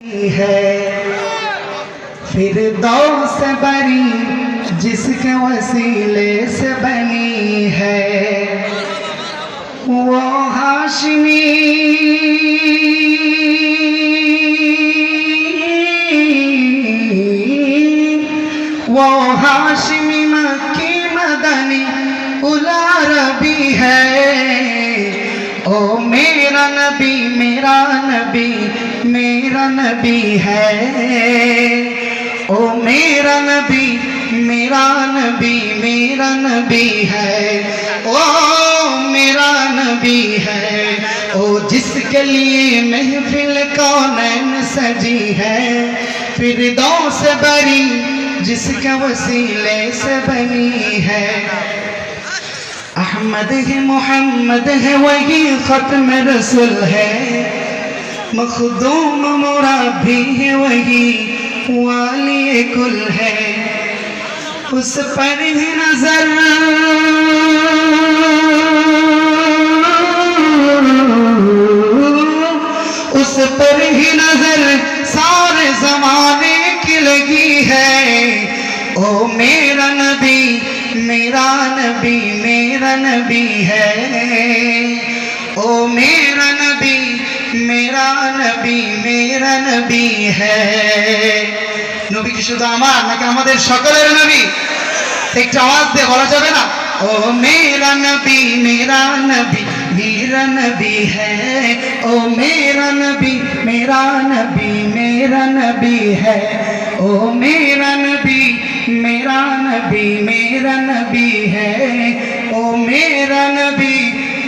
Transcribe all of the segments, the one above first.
है फिरदौस बरी जिसके वसीले से बनी है वो हाशमी मक्की मदनी उला रबी है। ओ मेरा नबी मेरा नबी मेरा नबी है। ओ मेरा नबी मेरा नबी मेरा नबी है। ओ मेरा नबी है। ओ जिसके लिए महफिल कौनैन सजी है फिरदौस बरी जिसके वसीले से बनी है। अहमद है मोहम्मद है वही खत्म रसूल है। मखदूम मुराबी है वही वाली कुल है। उस पर ही नजर उस पर ही नजर सारे जमाने की लगी है। ओ मेरा नबी मेरा नबी मेरा नबी है। ओ मेरा नबी मेरा नबी मेरा नबी है। नबी কি শুধু আমার নাকি আমাদের সকলের নবী? একটু আওয়াজ দিয়ে বলা যাবে না? ओ मेरा नबी मेरा नबी मेरा नबी है। ओ मेरा नबी मेरा नबी मेरा नबी है। ओ मेरा नबी मेरा नबी मेरा नबी है। ओ मेरा नबी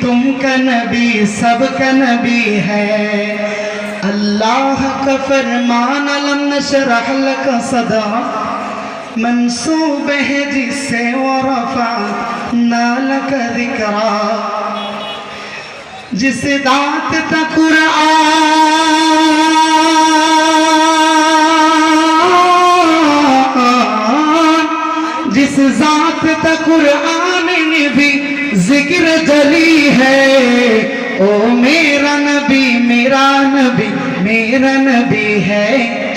तुमका नबी सबका नबी है। अल्लाह का फरमान अलम नशरह लक सदरा मंसूब है जिससे वरफा नालक ज़िक्रा। जिस दात तक कुरान जिस जात तक कुरान ने भी जिक्र जली है। ओ मेरा नबी मेरा नबी मेरा नबी है।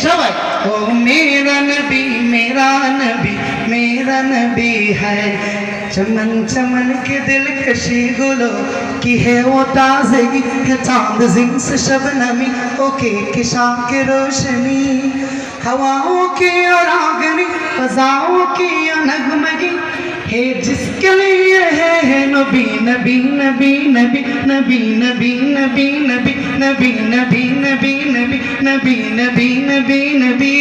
शाबाश। ओ मेरा नबी मेरा नबी मेरा नबी है। चमन चमन के दिलकशी गुलो की है वो ताज़गी है चांद जिन्स शबनमी ओके के शाम के रोशनी हवाओं की और आगनी फजाओं की और नगमगी है जिसके लिए है नबी नबी नबी नबी नबी नबी नबी नबी नबी नबी नबी नबी नबी नबी नबी नबी।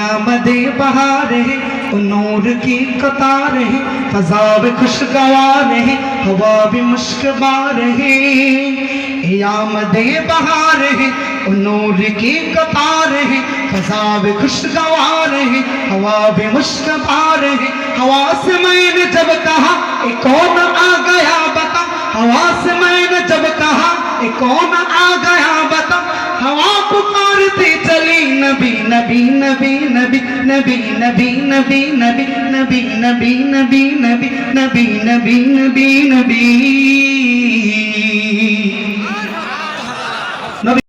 आमदे बहार है नूर की कतार है फजा भी खुशगवार है हवा भी मुश्कबार है। आमदे बहार है नूर की कतार है फजा भी खुशगवार है हवा भी मुश्कबार है। हवा से मैंने जब कहा ये कौन आ गया बता। हवा से मैंने जब कहा ये कौन आ गया बता। हवा पुकारती चली नबी नबी नबी नबी नबी नबी नबी नबी नबी नबी नबी नबी नबी नबी नबी नबी।